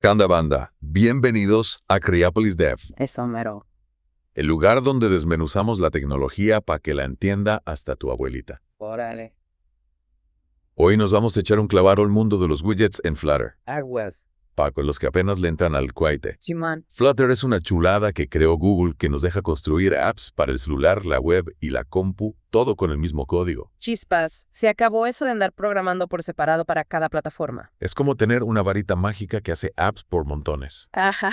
¿Qué onda, banda? Bienvenidos a Creapolis Dev, Eso, mero. el lugar donde desmenuzamos la tecnología para que la entienda hasta tu abuelita. Órale. Hoy nos vamos a echar un clavado al mundo de los widgets en Flutter, Aguas. para los que apenas le entran al cuaite. Simón. Flutter es una chulada que creó Google que nos deja construir apps para el celular, la web y la compu, todo con el mismo código. Chispas. Se acabó eso de andar programando por separado para cada plataforma. Es como tener una varita mágica que hace apps por montones. Ajá.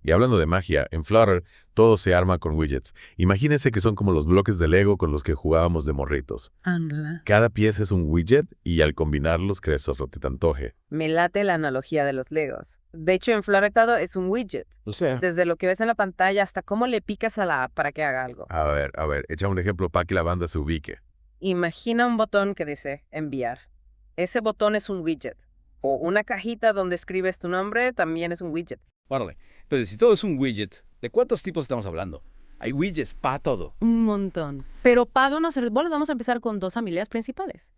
Y hablando de magia, en Flutter todo se arma con widgets. Imagínense que son como los bloques de Lego con los que jugábamos de morritos. Ándala. Cada pieza es un widget y al combinarlos creas lo que te antoje. Me late la analogía de los Legos. De hecho, en Flutter todo es un widget. O sea, Desde lo que ves en la pantalla hasta cómo le picas a la app para que haga algo. a ver, echa un ejemplo para que la banda se ubique. Imagina un botón que dice enviar. Ese botón es un widget. O una cajita donde escribes tu nombre también es un widget. Órale. Entonces, si todo es un widget, ¿de cuántos tipos estamos hablando? Hay widgets para todo. Un montón. Pero para unos servidores vamos a empezar con dos familias principales.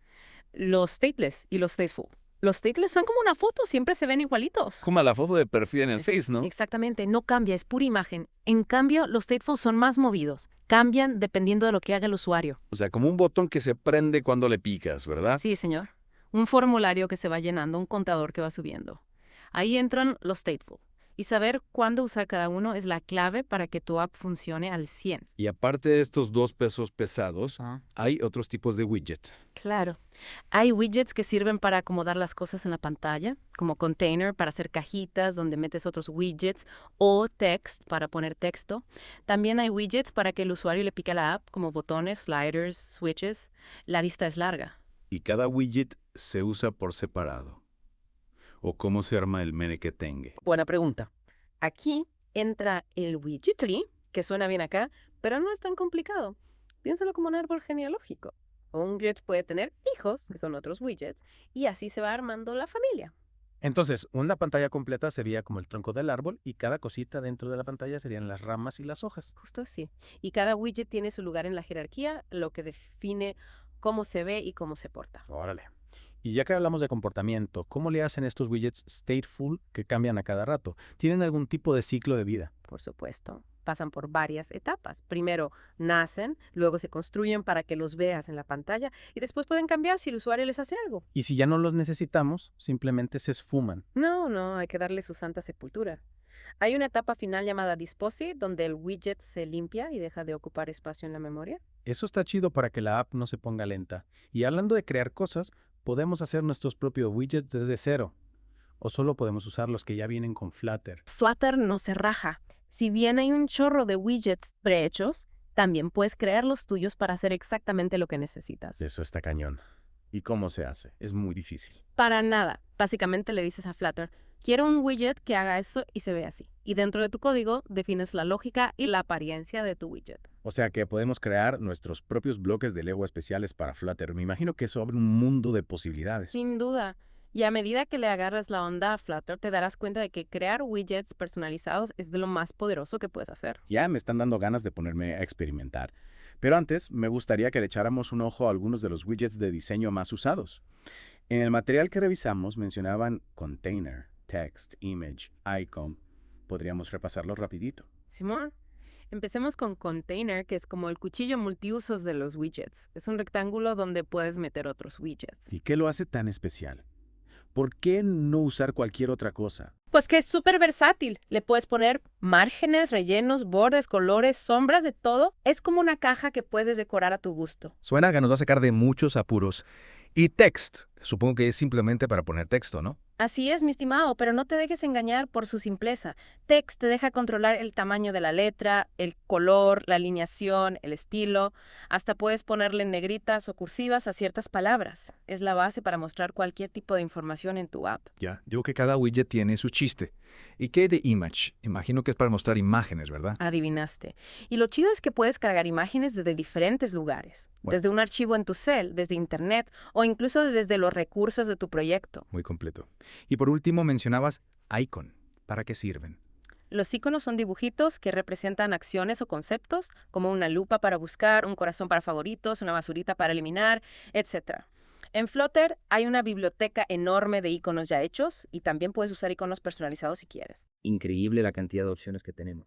Los stateless y los stateful. Los stateless son como una foto, siempre se ven igualitos. Como la foto de perfil en el Face, ¿no? Exactamente, no cambia, es pura imagen. En cambio, los stateful son más movidos. Cambian dependiendo de lo que haga el usuario. O sea, como un botón que se prende cuando le picas, ¿verdad? Sí, señor. Un formulario que se va llenando, un contador que va subiendo. Ahí entran los stateful. Y saber cuándo usar cada uno es la clave para que tu app funcione al 100. Y aparte de estos dos pesos pesados, hay otros tipos de widget. Claro. Hay widgets que sirven para acomodar las cosas en la pantalla, como container para hacer cajitas donde metes otros widgets, o text para poner texto. También hay widgets para que el usuario le pique a la app, como botones, sliders, switches. La lista es larga. Y cada widget se usa por separado. ¿O cómo se arma el menequetengue? Buena pregunta. Aquí entra el widgetly, que suena bien acá, pero no es tan complicado. Piénsalo como un árbol genealógico. Un widget puede tener hijos, que son otros widgets, y así se va armando la familia. Entonces, una pantalla completa sería como el tronco del árbol y cada cosita dentro de la pantalla serían las ramas y las hojas. Justo así. Y cada widget tiene su lugar en la jerarquía, lo que define cómo se ve y cómo se porta. Órale. Y ya que hablamos de comportamiento, ¿cómo le hacen estos widgets stateful que cambian a cada rato? ¿Tienen algún tipo de ciclo de vida? Por supuesto. Pasan por varias etapas. Primero nacen, luego se construyen para que los veas en la pantalla y después pueden cambiar si el usuario les hace algo. Y si ya no los necesitamos, simplemente se esfuman. No, hay que darle su santa sepultura. Hay una etapa final llamada dispose, donde el widget se limpia y deja de ocupar espacio en la memoria. Eso está chido para que la app no se ponga lenta. Y hablando de crear cosas, podemos hacer nuestros propios widgets desde cero. O solo podemos usar los que ya vienen con Flutter. Flutter no se raja. Si bien hay un chorro de widgets prehechos, también puedes crear los tuyos para hacer exactamente lo que necesitas. Eso está cañón. ¿Y cómo se hace? Es muy difícil. Para nada. Básicamente le dices a Flutter, quiero un widget que haga eso y se ve así. Y dentro de tu código defines la lógica y la apariencia de tu widget. O sea que podemos crear nuestros propios bloques de Lego especiales para Flutter. Me imagino que eso abre un mundo de posibilidades. Sin duda. Y a medida que le agarras la onda a Flutter, te darás cuenta de que crear widgets personalizados es de lo más poderoso que puedes hacer. Ya me están dando ganas de ponerme a experimentar. Pero antes, me gustaría que le echáramos un ojo a algunos de los widgets de diseño más usados. En el material que revisamos mencionaban container, text, image, icon. Podríamos repasarlo rapidito. Simón, empecemos con Container, que es como el cuchillo multiusos de los widgets. Es un rectángulo donde puedes meter otros widgets. ¿Y qué lo hace tan especial? ¿Por qué no usar cualquier otra cosa? Pues que es súper versátil. Le puedes poner márgenes, rellenos, bordes, colores, sombras, de todo. Es como una caja que puedes decorar a tu gusto. Suena que nos va a sacar de muchos apuros. Y text, supongo que es simplemente para poner texto, ¿no? Así es, mi estimado, pero no te dejes engañar por su simpleza. Text te deja controlar el tamaño de la letra, el color, la alineación, el estilo. Hasta puedes ponerle negritas o cursivas a ciertas palabras. Es la base para mostrar cualquier tipo de información en tu app. Ya, digo que cada widget tiene su chiste. ¿Y qué de image? Imagino que es para mostrar imágenes, ¿verdad? Adivinaste. Y lo chido es que puedes cargar imágenes desde diferentes lugares. Bueno. Desde un archivo en tu cel, desde internet o incluso desde los recursos de tu proyecto. Muy completo. Y por último mencionabas icon. ¿Para qué sirven? Los iconos son dibujitos que representan acciones o conceptos, como una lupa para buscar, un corazón para favoritos, una basurita para eliminar, etc. En Flutter hay una biblioteca enorme de iconos ya hechos y también puedes usar iconos personalizados si quieres. Increíble la cantidad de opciones que tenemos.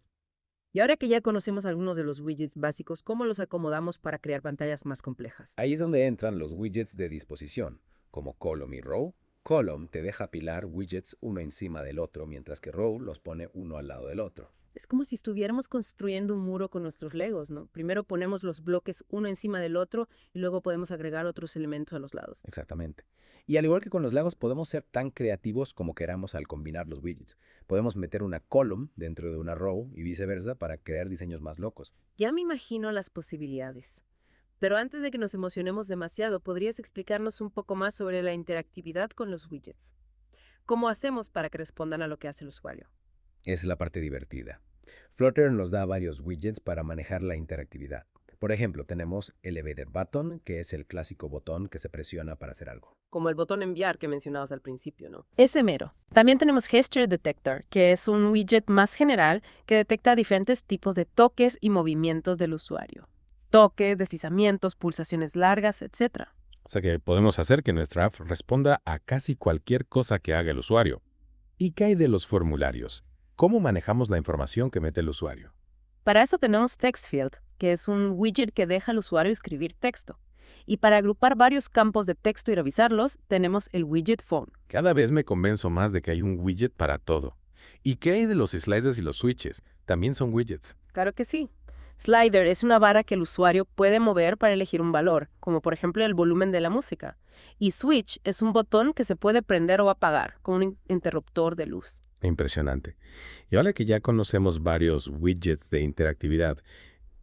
Y ahora que ya conocemos algunos de los widgets básicos, ¿cómo los acomodamos para crear pantallas más complejas? Ahí es donde entran los widgets de disposición, como Column y Row. Column te deja apilar widgets uno encima del otro, mientras que Row los pone uno al lado del otro. Es como si estuviéramos construyendo un muro con nuestros Legos, ¿no? Primero ponemos los bloques uno encima del otro y luego podemos agregar otros elementos a los lados. Exactamente. Y al igual que con los Legos, podemos ser tan creativos como queramos al combinar los widgets. Podemos meter una column dentro de una row y viceversa para crear diseños más locos. Ya me imagino las posibilidades. Pero antes de que nos emocionemos demasiado, ¿podrías explicarnos un poco más sobre la interactividad con los widgets? ¿Cómo hacemos para que respondan a lo que hace el usuario? Es la parte divertida. Flutter nos da varios widgets para manejar la interactividad. Por ejemplo, tenemos Elevated Button, que es el clásico botón que se presiona para hacer algo. Como el botón enviar que mencionabas al principio, ¿no? Ese mero. También tenemos Gesture Detector, que es un widget más general que detecta diferentes tipos de toques y movimientos del usuario. Toques, deslizamientos, pulsaciones largas, etc. O sea que podemos hacer que nuestra app responda a casi cualquier cosa que haga el usuario. ¿Y qué hay de los formularios? ¿Cómo manejamos la información que mete el usuario? Para eso tenemos TextField, que es un widget que deja al usuario escribir texto. Y para agrupar varios campos de texto y revisarlos, tenemos el widget Phone. Cada vez me convenzo más de que hay un widget para todo. ¿Y qué hay de los sliders y los switches? También son widgets. Claro que sí. Slider es una vara que el usuario puede mover para elegir un valor, como por ejemplo el volumen de la música. Y Switch es un botón que se puede prender o apagar, como un interruptor de luz. Impresionante. Y ahora que ya conocemos varios widgets de interactividad,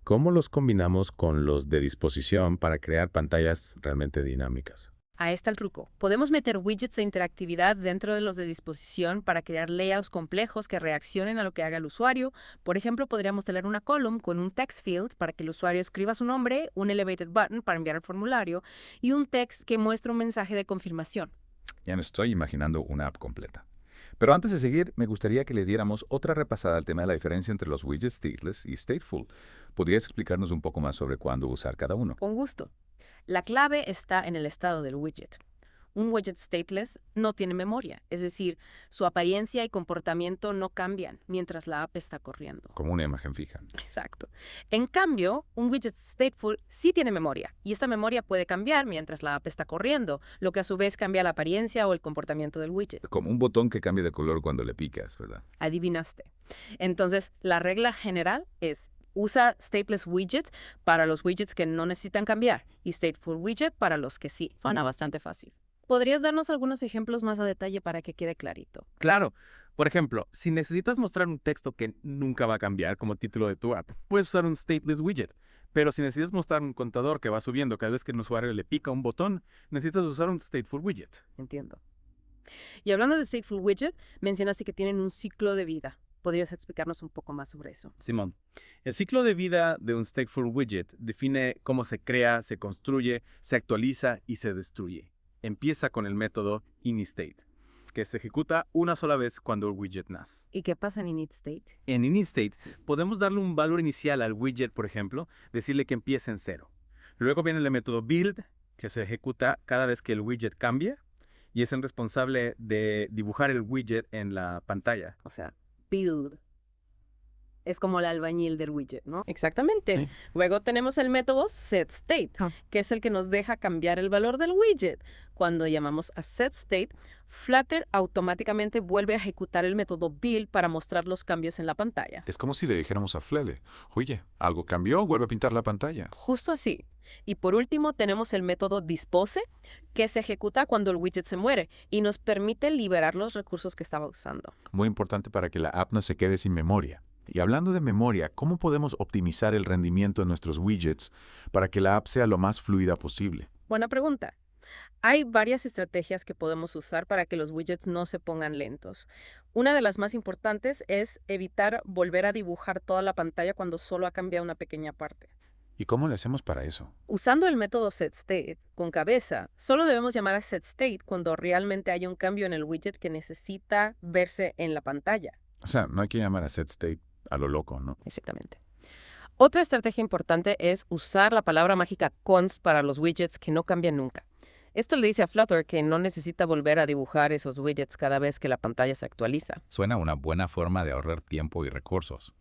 ¿cómo los combinamos con los de disposición para crear pantallas realmente dinámicas? Ahí está el truco. Podemos meter widgets de interactividad dentro de los de disposición para crear layouts complejos que reaccionen a lo que haga el usuario. Por ejemplo, podríamos tener una column con un text field para que el usuario escriba su nombre, un elevated button para enviar el formulario y un text que muestre un mensaje de confirmación. Ya me estoy imaginando una app completa. Pero antes de seguir, me gustaría que le diéramos otra repasada al tema de la diferencia entre los widgets stateless y stateful. ¿Podrías explicarnos un poco más sobre cuándo usar cada uno? Con gusto. La clave está en el estado del widget. Un widget stateless no tiene memoria, es decir, su apariencia y comportamiento no cambian mientras la app está corriendo. Como una imagen fija. Exacto. En cambio, un widget stateful sí tiene memoria, y esta memoria puede cambiar mientras la app está corriendo, lo que a su vez cambia la apariencia o el comportamiento del widget. Como un botón que cambia de color cuando le picas, ¿verdad? Adivinaste. Entonces, la regla general es: usa stateless widget para los widgets que no necesitan cambiar y stateful widget para los que sí. Suena bastante fácil. ¿Podrías darnos algunos ejemplos más a detalle para que quede clarito? Claro. Por ejemplo, si necesitas mostrar un texto que nunca va a cambiar como título de tu app, puedes usar un stateless widget. Pero si necesitas mostrar un contador que va subiendo cada vez que el usuario le pica un botón, necesitas usar un stateful widget. Entiendo. Y hablando de stateful widget, mencionaste que tienen un ciclo de vida. ¿Podrías explicarnos un poco más sobre eso? Simón, el ciclo de vida de un stateful widget define cómo se crea, se construye, se actualiza y se destruye. Empieza con el método initState, que se ejecuta una sola vez cuando el widget nace. ¿Y qué pasa en initState? En initState podemos darle un valor inicial al widget, por ejemplo, decirle que empiece en 0. Luego viene el método build, que se ejecuta cada vez que el widget cambia y es el responsable de dibujar el widget en la pantalla. O sea, build. Es como el albañil del widget, ¿no? Exactamente. Sí. Luego tenemos el método setState, que es el que nos deja cambiar el valor del widget. Cuando llamamos a setState, Flutter automáticamente vuelve a ejecutar el método build para mostrar los cambios en la pantalla. Es como si le dijéramos a Flele, oye, algo cambió, vuelve a pintar la pantalla. Justo así. Y por último tenemos el método dispose, que se ejecuta cuando el widget se muere y nos permite liberar los recursos que estaba usando. Muy importante para que la app no se quede sin memoria. Y hablando de memoria, ¿cómo podemos optimizar el rendimiento de nuestros widgets para que la app sea lo más fluida posible? Buena pregunta. Hay varias estrategias que podemos usar para que los widgets no se pongan lentos. Una de las más importantes es evitar volver a dibujar toda la pantalla cuando solo ha cambiado una pequeña parte. ¿Y cómo le hacemos para eso? Usando el método setState con cabeza, solo debemos llamar a setState cuando realmente haya un cambio en el widget que necesita verse en la pantalla. O sea, no hay que llamar a setState a lo loco, ¿no? Exactamente. Otra estrategia importante es usar la palabra mágica const para los widgets que no cambian nunca. Esto le dice a Flutter que no necesita volver a dibujar esos widgets cada vez que la pantalla se actualiza. Suena una buena forma de ahorrar tiempo y recursos.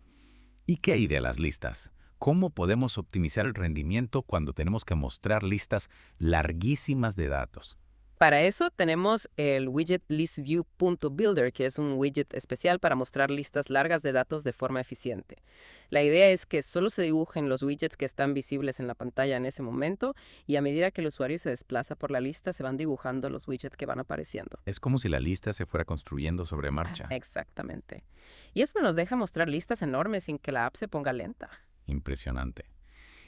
¿Y qué hay de las listas? ¿Cómo podemos optimizar el rendimiento cuando tenemos que mostrar listas larguísimas de datos? Para eso tenemos el widget ListView.builder, que es un widget especial para mostrar listas largas de datos de forma eficiente. La idea es que solo se dibujen los widgets que están visibles en la pantalla en ese momento y a medida que el usuario se desplaza por la lista se van dibujando los widgets que van apareciendo. Es como si la lista se fuera construyendo sobre marcha. Exactamente. Y eso nos deja mostrar listas enormes sin que la app se ponga lenta. Impresionante.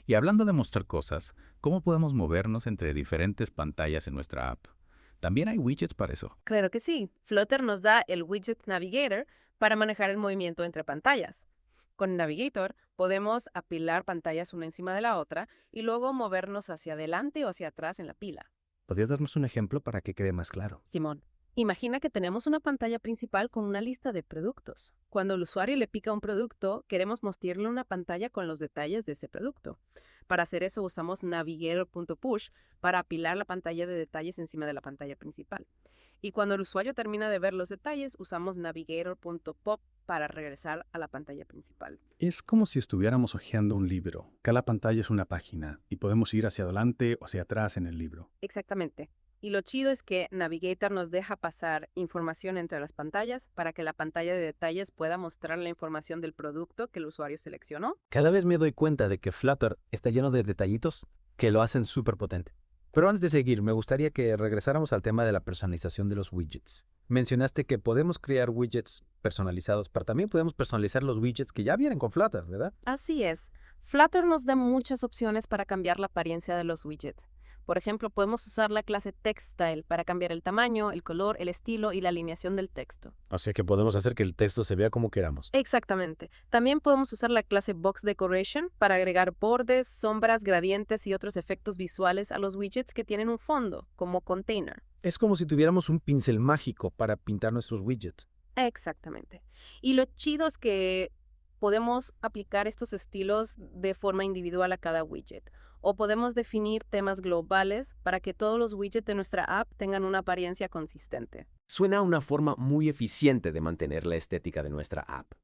Y hablando de mostrar cosas, ¿cómo podemos movernos entre diferentes pantallas en nuestra app? También hay widgets para eso. Claro que sí. Flutter nos da el widget Navigator para manejar el movimiento entre pantallas. Con Navigator podemos apilar pantallas una encima de la otra y luego movernos hacia adelante o hacia atrás en la pila. ¿Podrías darnos un ejemplo para que quede más claro? Simón, imagina que tenemos una pantalla principal con una lista de productos. Cuando el usuario le pica un producto, queremos mostrarle una pantalla con los detalles de ese producto. Para hacer eso usamos Navigator.push para apilar la pantalla de detalles encima de la pantalla principal. Y cuando el usuario termina de ver los detalles, usamos Navigator.pop para regresar a la pantalla principal. Es como si estuviéramos hojeando un libro. Cada pantalla es una página y podemos ir hacia adelante o hacia atrás en el libro. Exactamente. Y lo chido es que Navigator nos deja pasar información entre las pantallas para que la pantalla de detalles pueda mostrar la información del producto que el usuario seleccionó. Cada vez me doy cuenta de que Flutter está lleno de detallitos que lo hacen súper potente. Pero antes de seguir, me gustaría que regresáramos al tema de la personalización de los widgets. Mencionaste que podemos crear widgets personalizados, pero también podemos personalizar los widgets que ya vienen con Flutter, ¿verdad? Así es. Flutter nos da muchas opciones para cambiar la apariencia de los widgets. Por ejemplo, podemos usar la clase TextStyle para cambiar el tamaño, el color, el estilo y la alineación del texto. O sea que podemos hacer que el texto se vea como queramos. Exactamente. También podemos usar la clase BoxDecoration para agregar bordes, sombras, gradientes y otros efectos visuales a los widgets que tienen un fondo, como container. Es como si tuviéramos un pincel mágico para pintar nuestros widgets. Exactamente. Y lo chido es que podemos aplicar estos estilos de forma individual a cada widget. O podemos definir temas globales para que todos los widgets de nuestra app tengan una apariencia consistente. Suena a una forma muy eficiente de mantener la estética de nuestra app.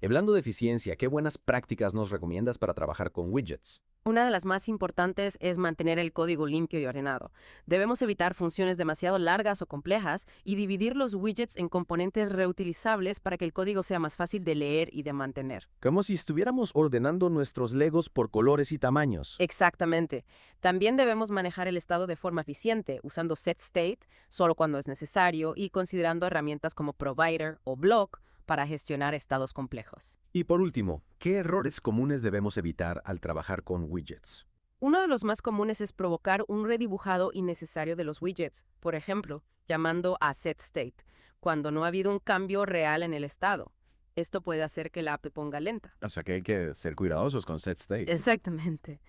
Hablando de eficiencia, ¿qué buenas prácticas nos recomiendas para trabajar con widgets? Una de las más importantes es mantener el código limpio y ordenado. Debemos evitar funciones demasiado largas o complejas y dividir los widgets en componentes reutilizables para que el código sea más fácil de leer y de mantener. Como si estuviéramos ordenando nuestros Legos por colores y tamaños. Exactamente. También debemos manejar el estado de forma eficiente, usando setState solo cuando es necesario y considerando herramientas como Provider o Block para gestionar estados complejos. Y por último, ¿qué errores comunes debemos evitar al trabajar con widgets? Uno de los más comunes es provocar un redibujado innecesario de los widgets, por ejemplo, llamando a setState, cuando no ha habido un cambio real en el estado. Esto puede hacer que la app ponga lenta. O sea que hay que ser cuidadosos con setState. Exactamente.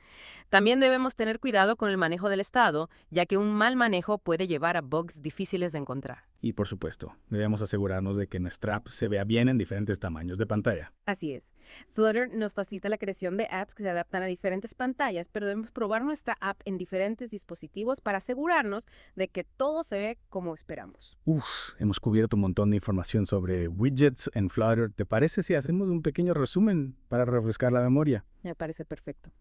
También debemos tener cuidado con el manejo del estado, ya que un mal manejo puede llevar a bugs difíciles de encontrar. Y por supuesto, debemos asegurarnos de que nuestra app se vea bien en diferentes tamaños de pantalla. Así es. Flutter nos facilita la creación de apps que se adaptan a diferentes pantallas, pero debemos probar nuestra app en diferentes dispositivos para asegurarnos de que todo se ve como esperamos. Hemos cubierto un montón de información sobre widgets en Flutter. ¿Te parece si hacemos un pequeño resumen para refrescar la memoria? Me parece perfecto.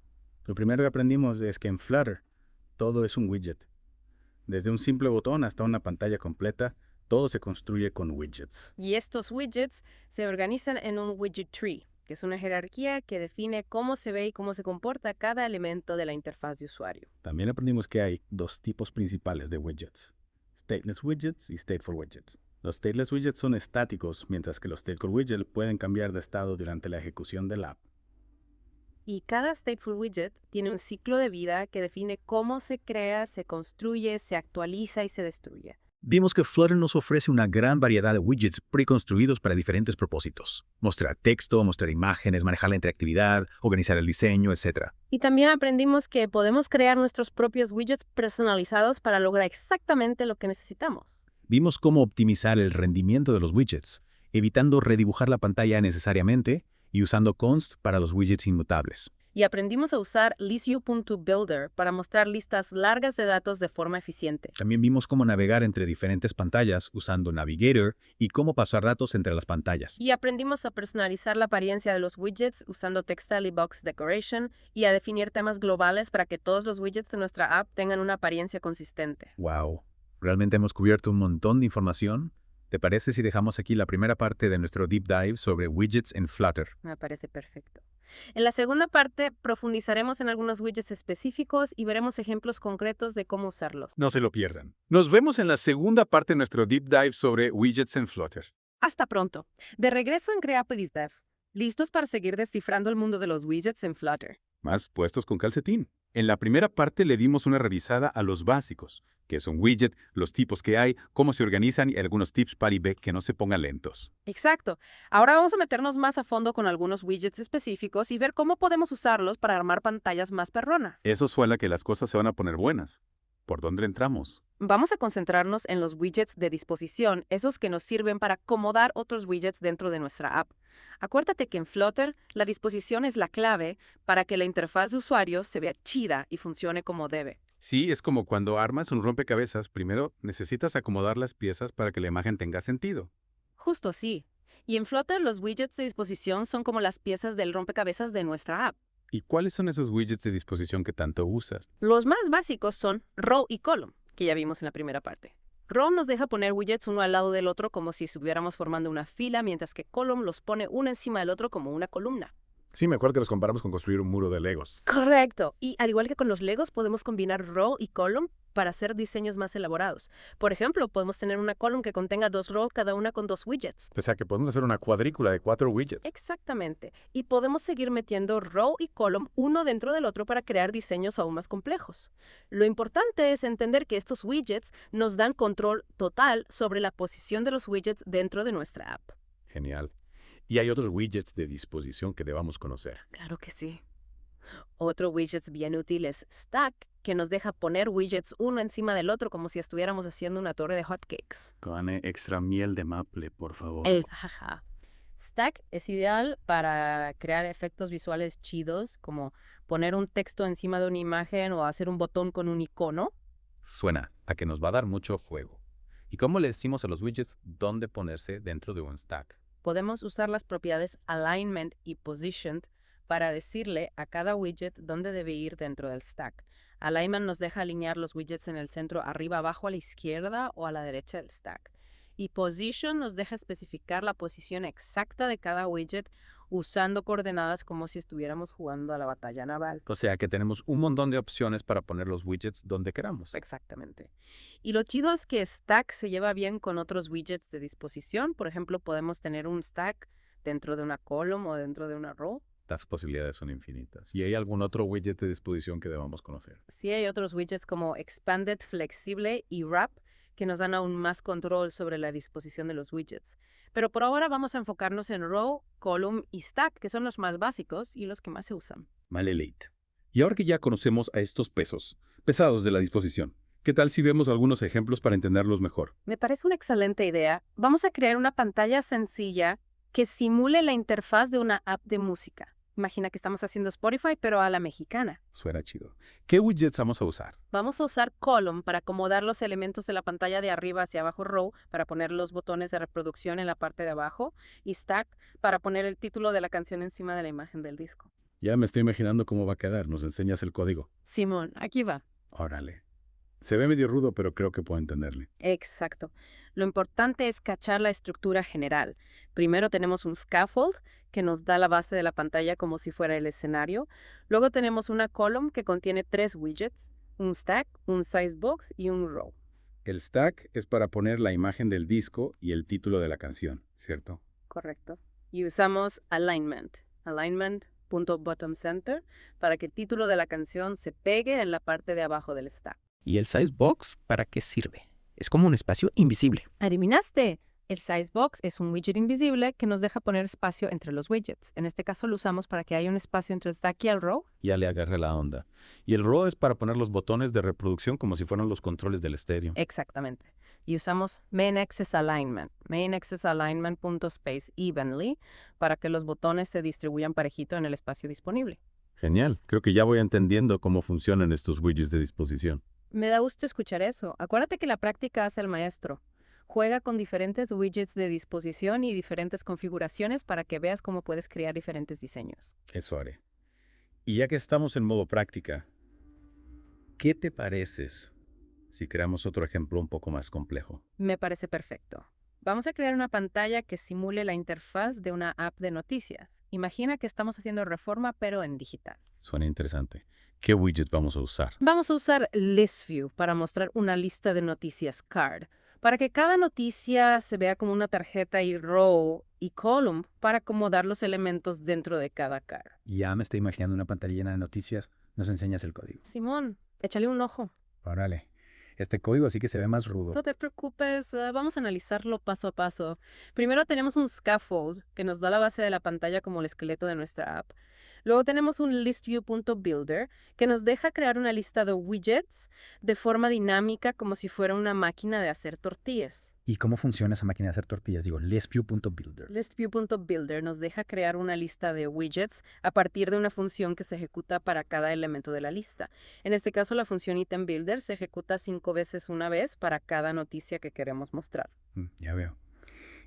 Lo primero que aprendimos es que en Flutter todo es un widget. Desde un simple botón hasta una pantalla completa, todo se construye con widgets. Y estos widgets se organizan en un widget tree, que es una jerarquía que define cómo se ve y cómo se comporta cada elemento de la interfaz de usuario. También aprendimos que hay dos tipos principales de widgets: stateless widgets y stateful widgets. Los stateless widgets son estáticos, mientras que los stateful widgets pueden cambiar de estado durante la ejecución del app. Y cada stateful widget tiene un ciclo de vida que define cómo se crea, se construye, se actualiza y se destruye. Vimos que Flutter nos ofrece una gran variedad de widgets preconstruidos para diferentes propósitos. Mostrar texto, mostrar imágenes, manejar la interactividad, organizar el diseño, etc. Y también aprendimos que podemos crear nuestros propios widgets personalizados para lograr exactamente lo que necesitamos. Vimos cómo optimizar el rendimiento de los widgets, evitando redibujar la pantalla necesariamente y usando const para los widgets inmutables. Y aprendimos a usar ListView.Builder para mostrar listas largas de datos de forma eficiente. También vimos cómo navegar entre diferentes pantallas usando Navigator y cómo pasar datos entre las pantallas. Y aprendimos a personalizar la apariencia de los widgets usando Textile y Box Decoration y a definir temas globales para que todos los widgets de nuestra app tengan una apariencia consistente. ¡Wow! Realmente hemos cubierto un montón de información. ¿Te parece si dejamos aquí la primera parte de nuestro deep dive sobre widgets en Flutter? Me parece perfecto. En la segunda parte profundizaremos en algunos widgets específicos y veremos ejemplos concretos de cómo usarlos. No se lo pierdan. Nos vemos en la segunda parte de nuestro deep dive sobre widgets en Flutter. Hasta pronto. De regreso en Creapolis Dev. ¿Listos para seguir descifrando el mundo de los widgets en Flutter? Más puestos con calcetín. En la primera parte le dimos una revisada a los básicos, qué es un widget, los tipos que hay, cómo se organizan y algunos tips para eBay que no se pongan lentos. Exacto. Ahora vamos a meternos más a fondo con algunos widgets específicos y ver cómo podemos usarlos para armar pantallas más perronas. Eso suena que las cosas se van a poner buenas. ¿Por dónde entramos? Vamos a concentrarnos en los widgets de disposición, esos que nos sirven para acomodar otros widgets dentro de nuestra app. Acuérdate que en Flutter la disposición es la clave para que la interfaz de usuario se vea chida y funcione como debe. Sí, es como cuando armas un rompecabezas, primero necesitas acomodar las piezas para que la imagen tenga sentido. Justo así. Y en Flutter los widgets de disposición son como las piezas del rompecabezas de nuestra app. ¿Y cuáles son esos widgets de disposición que tanto usas? Los más básicos son Row y Column, que ya vimos en la primera parte. Row nos deja poner widgets uno al lado del otro como si estuviéramos formando una fila, mientras que Column los pone uno encima del otro como una columna. Sí, mejor que los comparamos con construir un muro de Legos. Correcto. Y al igual que con los Legos, podemos combinar row y column para hacer diseños más elaborados. Por ejemplo, podemos tener una column que contenga 2 rows, cada una con 2 widgets. O sea que podemos hacer una cuadrícula de 4 widgets. Exactamente. Y podemos seguir metiendo row y column uno dentro del otro para crear diseños aún más complejos. Lo importante es entender que estos widgets nos dan control total sobre la posición de los widgets dentro de nuestra app. Genial. Y hay otros widgets de disposición que debamos conocer. Claro que sí. Otro widget bien útil es Stack, que nos deja poner widgets uno encima del otro como si estuviéramos haciendo una torre de hotcakes. Con extra miel de maple, por favor. Jaja. Stack es ideal para crear efectos visuales chidos, como poner un texto encima de una imagen o hacer un botón con un icono. Suena a que nos va a dar mucho juego. ¿Y cómo le decimos a los widgets dónde ponerse dentro de un stack? Podemos usar las propiedades Alignment y Positioned para decirle a cada widget dónde debe ir dentro del stack. Alignment nos deja alinear los widgets en el centro arriba, abajo, a la izquierda o a la derecha del stack. Y Position nos deja especificar la posición exacta de cada widget usando coordenadas como si estuviéramos jugando a la batalla naval. O sea que tenemos un montón de opciones para poner los widgets donde queramos. Exactamente. Y lo chido es que Stack se lleva bien con otros widgets de disposición. Por ejemplo, podemos tener un stack dentro de una column o dentro de una row. Las posibilidades son infinitas. ¿Y hay algún otro widget de disposición que debamos conocer? Sí, hay otros widgets como Expanded, Flexible y Wrap que nos dan aún más control sobre la disposición de los widgets. Pero por ahora vamos a enfocarnos en Row, Column y Stack, que son los más básicos y los que más se usan. Vale, late. Y ahora que ya conocemos a estos pesados de la disposición, ¿qué tal si vemos algunos ejemplos para entenderlos mejor? Me parece una excelente idea. Vamos a crear una pantalla sencilla que simule la interfaz de una app de música. Imagina que estamos haciendo Spotify, pero a la mexicana. Suena chido. ¿Qué widgets vamos a usar? Vamos a usar Column para acomodar los elementos de la pantalla de arriba hacia abajo, Row para poner los botones de reproducción en la parte de abajo y Stack para poner el título de la canción encima de la imagen del disco. Ya me estoy imaginando cómo va a quedar. ¿Nos enseñas el código? Simón, aquí va. Órale. Se ve medio rudo, pero creo que puedo entenderle. Exacto. Lo importante es cachar la estructura general. Primero tenemos un scaffold que nos da la base de la pantalla como si fuera el escenario. Luego tenemos una column que contiene 3 widgets, un stack, un size box y un row. El stack es para poner la imagen del disco y el título de la canción, ¿cierto? Correcto. Y usamos alignment, alignment.bottom center, para que el título de la canción se pegue en la parte de abajo del stack. ¿Y el size box para qué sirve? Es como un espacio invisible. ¿Adivinaste? El size box es un widget invisible que nos deja poner espacio entre los widgets. En este caso lo usamos para que haya un espacio entre el stack y el row. Ya le agarré la onda. Y el row es para poner los botones de reproducción como si fueran los controles del estéreo. Exactamente. Y usamos main axis alignment, space evenly, para que los botones se distribuyan parejito en el espacio disponible. Genial. Creo que ya voy entendiendo cómo funcionan estos widgets de disposición. Me da gusto escuchar eso. Acuérdate que la práctica hace al maestro. Juega con diferentes widgets de disposición y diferentes configuraciones para que veas cómo puedes crear diferentes diseños. Eso haré. Y ya que estamos en modo práctica, ¿qué te pareces si creamos otro ejemplo un poco más complejo? Me parece perfecto. Vamos a crear una pantalla que simule la interfaz de una app de noticias. Imagina que estamos haciendo Reforma, pero en digital. Suena interesante. ¿Qué widget vamos a usar? Vamos a usar List View para mostrar una lista de noticias card, para que cada noticia se vea como una tarjeta y row y column para acomodar los elementos dentro de cada card. Ya me estoy imaginando una pantalla llena de noticias. Nos enseñas el código. Simón, échale un ojo. Órale. Este código sí que se ve más rudo. No te preocupes, vamos a analizarlo paso a paso. Primero tenemos un scaffold que nos da la base de la pantalla como el esqueleto de nuestra app. Luego tenemos un listview.builder que nos deja crear una lista de widgets de forma dinámica como si fuera una máquina de hacer tortillas. ¿Y cómo funciona esa máquina de hacer tortillas? Digo, listview.builder. Listview.builder nos deja crear una lista de widgets a partir de una función que se ejecuta para cada elemento de la lista. En este caso, la función itemBuilder se ejecuta 5 veces una vez para cada noticia que queremos mostrar. Ya veo.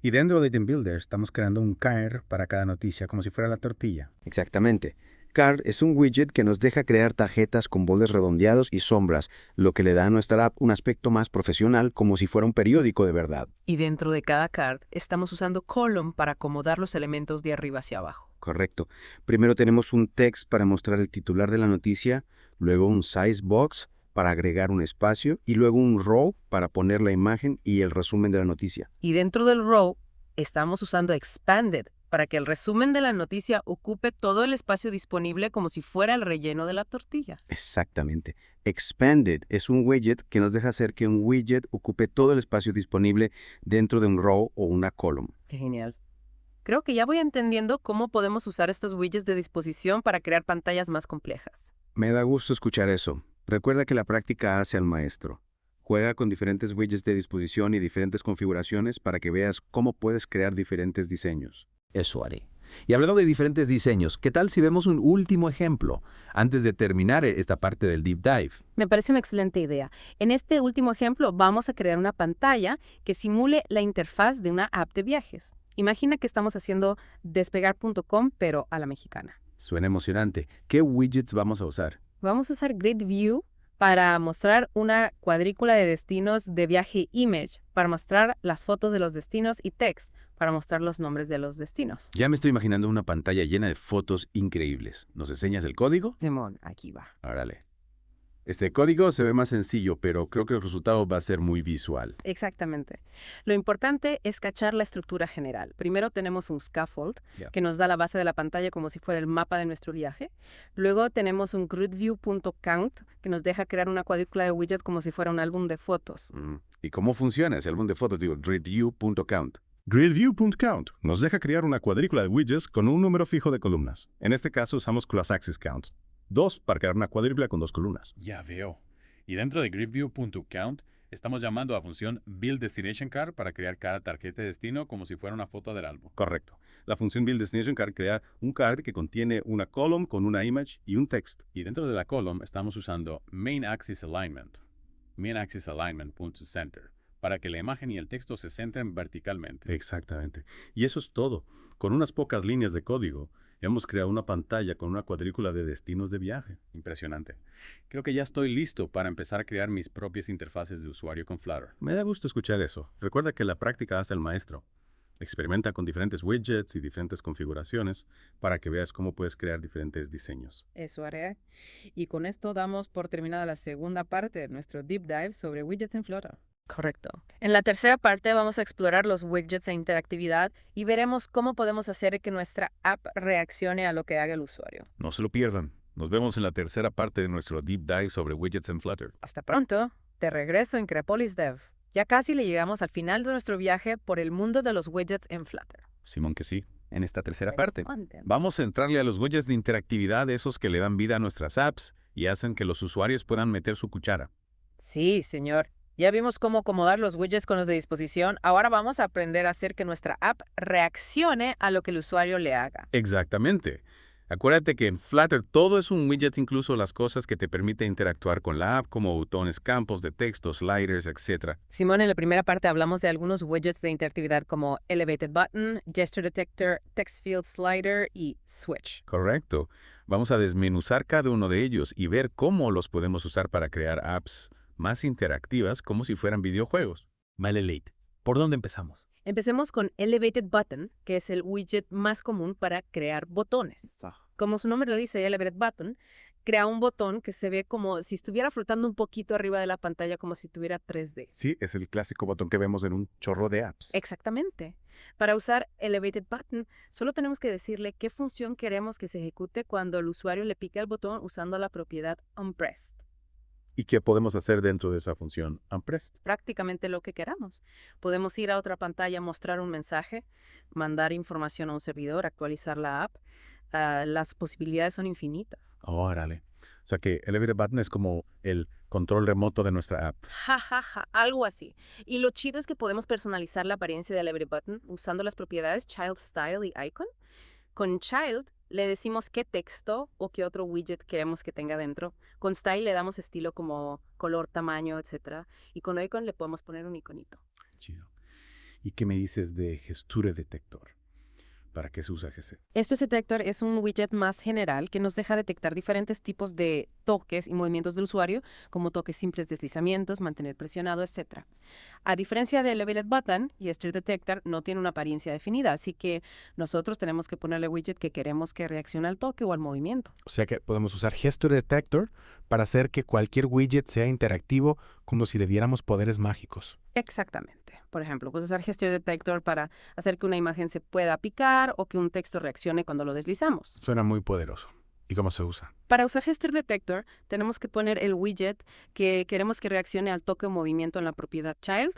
Y dentro de itemBuilder estamos creando un card para cada noticia, como si fuera la tortilla. Exactamente. Card es un widget que nos deja crear tarjetas con bordes redondeados y sombras, lo que le da a nuestra app un aspecto más profesional, como si fuera un periódico de verdad. Y dentro de cada card estamos usando column para acomodar los elementos de arriba hacia abajo. Correcto. Primero tenemos un text para mostrar el titular de la noticia, luego un size box para agregar un espacio y luego un row para poner la imagen y el resumen de la noticia. Y dentro del row estamos usando expanded para que el resumen de la noticia ocupe todo el espacio disponible como si fuera el relleno de la tortilla. Exactamente. Expanded es un widget que nos deja hacer que un widget ocupe todo el espacio disponible dentro de un row o una column. Qué genial. Creo que ya voy entendiendo cómo podemos usar estos widgets de disposición para crear pantallas más complejas. Me da gusto escuchar eso. Recuerda que la práctica hace al maestro. Juega con diferentes widgets de disposición y diferentes configuraciones para que veas cómo puedes crear diferentes diseños. Eso haré. Y hablando de diferentes diseños, ¿qué tal si vemos un último ejemplo antes de terminar esta parte del deep dive? Me parece una excelente idea. En este último ejemplo vamos a crear una pantalla que simule la interfaz de una app de viajes. Imagina que estamos haciendo despegar.com, pero a la mexicana. Suena emocionante. ¿Qué widgets vamos a usar? Vamos a usar Grid View para mostrar una cuadrícula de destinos de viaje Image, para mostrar las fotos de los destinos, y Text, para mostrar los nombres de los destinos. Ya me estoy imaginando una pantalla llena de fotos increíbles. ¿Nos enseñas el código? Simón, aquí va. Órale. Este código se ve más sencillo, pero creo que el resultado va a ser muy visual. Exactamente. Lo importante es cachar la estructura general. Primero tenemos un scaffold que nos da la base de la pantalla como si fuera el mapa de nuestro viaje. Luego tenemos un gridview.count que nos deja crear una cuadrícula de widgets como si fuera un álbum de fotos. ¿Y cómo funciona ese álbum de fotos? Digo, gridview.count. Gridview.count nos deja crear una cuadrícula de widgets con un número fijo de columnas. En este caso usamos cross-axis count. 2 para crear una cuadrícula con 2 columnas. Ya veo. Y dentro de gridview.count estamos llamando a la función buildDestinationCard para crear cada tarjeta de destino como si fuera una foto del álbum. Correcto. La función buildDestinationCard crea un card que contiene una column con una image y un text. Y dentro de la column estamos usando MainAxisAlignment, MainAxisAlignment.center, para que la imagen y el texto se centren verticalmente. Exactamente. Y eso es todo. Con unas pocas líneas de código, hemos creado una pantalla con una cuadrícula de destinos de viaje. Impresionante. Creo que ya estoy listo para empezar a crear mis propias interfaces de usuario con Flutter. Me da gusto escuchar eso. Recuerda que la práctica hace al maestro. Experimenta con diferentes widgets y diferentes configuraciones para que veas cómo puedes crear diferentes diseños. Eso haré. Y con esto damos por terminada la segunda parte de nuestro deep dive sobre widgets en Flutter. Correcto. En la tercera parte vamos a explorar los widgets e interactividad y veremos cómo podemos hacer que nuestra app reaccione a lo que haga el usuario. No se lo pierdan. Nos vemos en la tercera parte de nuestro deep dive sobre widgets en Flutter. Hasta pronto. Te regreso en Creapolis Dev. Ya casi le llegamos al final de nuestro viaje por el mundo de los widgets en Flutter. Simón que sí. En esta tercera parte, vamos a entrarle a los widgets de interactividad, esos que le dan vida a nuestras apps y hacen que los usuarios puedan meter su cuchara. Sí, señor. Ya vimos cómo acomodar los widgets con los de disposición. Ahora vamos a aprender a hacer que nuestra app reaccione a lo que el usuario le haga. Exactamente. Acuérdate que en Flutter todo es un widget, incluso las cosas que te permiten interactuar con la app, como botones, campos de texto, sliders, etc. Simón, en la primera parte hablamos de algunos widgets de interactividad como Elevated Button, Gesture Detector, Text Field Slider y Switch. Correcto. Vamos a desmenuzar cada uno de ellos y ver cómo los podemos usar para crear apps más interactivas como si fueran videojuegos. Vale, Late. ¿Por dónde empezamos? Empecemos con Elevated Button, que es el widget más común para crear botones. Como su nombre lo dice, Elevated Button, crea un botón que se ve como si estuviera flotando un poquito arriba de la pantalla, como si tuviera 3D. Sí, es el clásico botón que vemos en un chorro de apps. Exactamente. Para usar Elevated Button, solo tenemos que decirle qué función queremos que se ejecute cuando el usuario le pique el botón usando la propiedad onPressed. ¿Y qué podemos hacer dentro de esa función onPressed? Prácticamente lo que queramos. Podemos ir a otra pantalla, mostrar un mensaje, mandar información a un servidor, actualizar la app. Las posibilidades son infinitas. Órale. O sea que Elevated Button es como el control remoto de nuestra app. Algo así. Y lo chido es que podemos personalizar la apariencia de Elevated Button usando las propiedades Child Style y Icon. Con Child le decimos qué texto o qué otro widget queremos que tenga dentro. Con Style le damos estilo como color, tamaño, etc. Y con Icon le podemos poner un iconito. Chido. ¿Y qué me dices de Gesture Detector? ¿Para qué se usa GC? Este detector es un widget más general que nos deja detectar diferentes tipos de toques y movimientos del usuario, como toques simples, deslizamientos, mantener presionado, etc. A diferencia de Elevated Button, Gesture Detector no tiene una apariencia definida, así que nosotros tenemos que ponerle widget que queremos que reaccione al toque o al movimiento. O sea que podemos usar Gesture Detector para hacer que cualquier widget sea interactivo, como si le diéramos poderes mágicos. Exactamente. Por ejemplo, puedes usar Gesture Detector para hacer que una imagen se pueda picar o que un texto reaccione cuando lo deslizamos. Suena muy poderoso. ¿Y cómo se usa? Para usar Gesture Detector, tenemos que poner el widget que queremos que reaccione al toque o movimiento en la propiedad Child.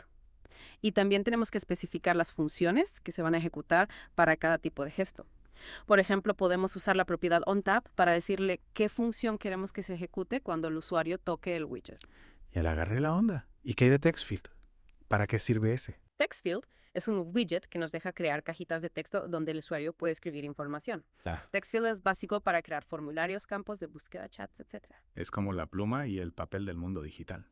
Y también tenemos que especificar las funciones que se van a ejecutar para cada tipo de gesto. Por ejemplo, podemos usar la propiedad onTap para decirle qué función queremos que se ejecute cuando el usuario toque el widget. Ya le agarré la onda. ¿Y qué hay de TextField? ¿Para qué sirve ese? TextField es un widget que nos deja crear cajitas de texto donde el usuario puede escribir información. TextField es básico para crear formularios, campos de búsqueda, chats, etc. Es como la pluma y el papel del mundo digital.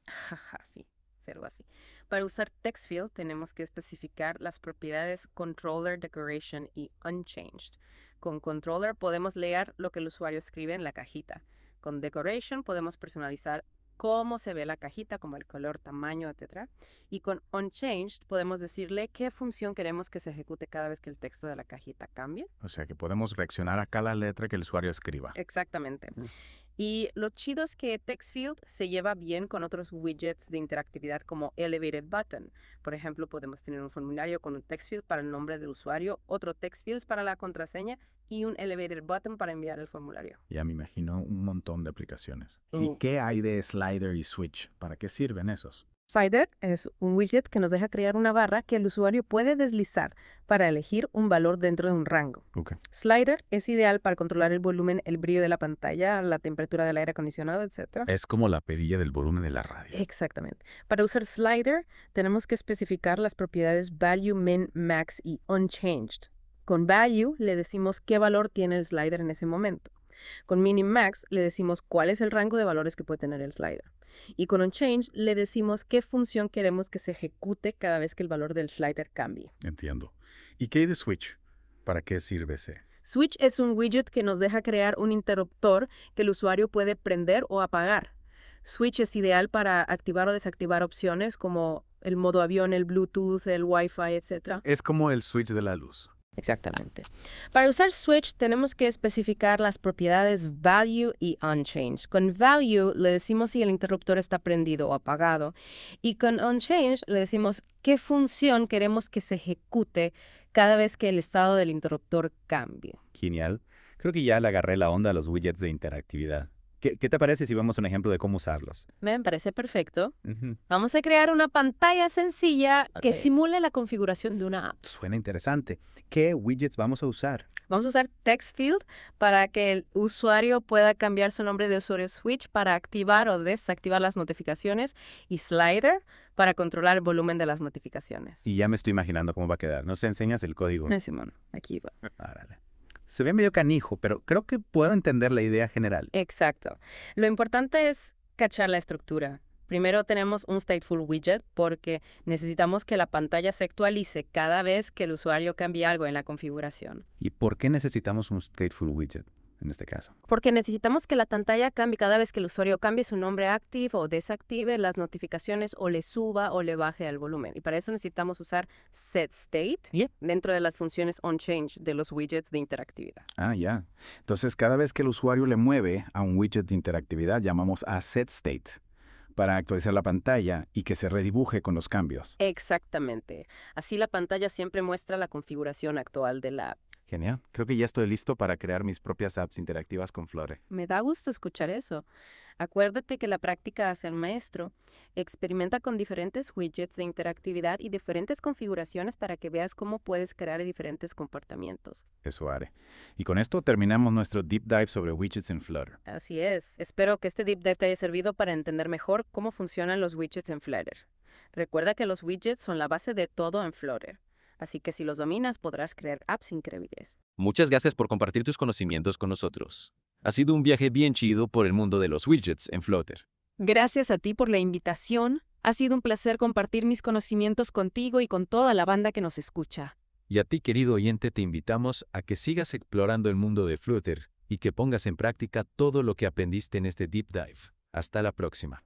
Sí, algo así. Para usar TextField tenemos que especificar las propiedades Controller, Decoration y Unchanged. Con Controller podemos leer lo que el usuario escribe en la cajita. Con Decoration podemos personalizar cómo se ve la cajita, como el color, tamaño, etc. Y con Unchanged podemos decirle qué función queremos que se ejecute cada vez que el texto de la cajita cambie. O sea que podemos reaccionar a cada letra que el usuario escriba. Exactamente. Y lo chido es que TextField se lleva bien con otros widgets de interactividad como Elevated Button. Por ejemplo, podemos tener un formulario con un TextField para el nombre del usuario, otro TextField para la contraseña y un Elevated Button para enviar el formulario. Ya me imagino un montón de aplicaciones. ¿Y qué hay de Slider y Switch? ¿Para qué sirven esos? Slider es un widget que nos deja crear una barra que el usuario puede deslizar para elegir un valor dentro de un rango. Slider es ideal para controlar el volumen, el brillo de la pantalla, la temperatura del aire acondicionado, etc. Es como la perilla del volumen de la radio. Exactamente. Para usar Slider, tenemos que especificar las propiedades Value, Min, Max y Unchanged. Con Value le decimos qué valor tiene el slider en ese momento. Con Min y Max le decimos cuál es el rango de valores que puede tener el slider. Y con Unchanged le decimos qué función queremos que se ejecute cada vez que el valor del slider cambie. Entiendo. ¿Y qué hay de Switch? ¿Para qué sirve ese? Switch es un widget que nos deja crear un interruptor que el usuario puede prender o apagar. Switch es ideal para activar o desactivar opciones como el modo avión, el Bluetooth, el Wi-Fi, etc. Es como el switch de la luz. Exactamente. Para usar Switch tenemos que especificar las propiedades Value y Unchanged. Con Value le decimos si el interruptor está prendido o apagado. Y con Unchanged le decimos qué función queremos que se ejecute cada vez que el estado del interruptor cambie. Genial. Creo que ya le agarré la onda a los widgets de interactividad. ¿Qué te parece si vemos un ejemplo de cómo usarlos? Me parece perfecto. Vamos a crear una pantalla sencilla que simule la configuración de una app. Suena interesante. ¿Qué widgets vamos a usar? Vamos a usar TextField para que el usuario pueda cambiar su nombre de usuario Switch para activar o desactivar las notificaciones y Slider para controlar el volumen de las notificaciones. Y ya me estoy imaginando cómo va a quedar. ¿Nos enseñas el código? Simón, aquí va. Árale. Se ve medio canijo, pero creo que puedo entender la idea general. Exacto. Lo importante es cachar la estructura. Primero tenemos un stateful widget porque necesitamos que la pantalla se actualice cada vez que el usuario cambie algo en la configuración. ¿Y por qué necesitamos un stateful widget en este caso? Porque necesitamos que la pantalla cambie cada vez que el usuario cambie su nombre active o desactive las notificaciones o le suba o le baje el volumen. Y para eso necesitamos usar setState dentro de las funciones onChange de los widgets de interactividad. Ah, ya. Entonces, cada vez que el usuario le mueve a un widget de interactividad, llamamos a setState para actualizar la pantalla y que se redibuje con los cambios. Exactamente. Así la pantalla siempre muestra la configuración actual de la app. Genial. Creo que ya estoy listo para crear mis propias apps interactivas con Flutter. Me da gusto escuchar eso. Acuérdate que la práctica hace al maestro. Experimenta con diferentes widgets de interactividad y diferentes configuraciones para que veas cómo puedes crear diferentes comportamientos. Eso haré. Y con esto terminamos nuestro deep dive sobre widgets en Flutter. Así es. Espero que este deep dive te haya servido para entender mejor cómo funcionan los widgets en Flutter. Recuerda que los widgets son la base de todo en Flutter. Así que si los dominas, podrás crear apps increíbles. Muchas gracias por compartir tus conocimientos con nosotros. Ha sido un viaje bien chido por el mundo de los widgets en Flutter. Gracias a ti por la invitación. Ha sido un placer compartir mis conocimientos contigo y con toda la banda que nos escucha. Y a ti, querido oyente, te invitamos a que sigas explorando el mundo de Flutter y que pongas en práctica todo lo que aprendiste en este Deep Dive. Hasta la próxima.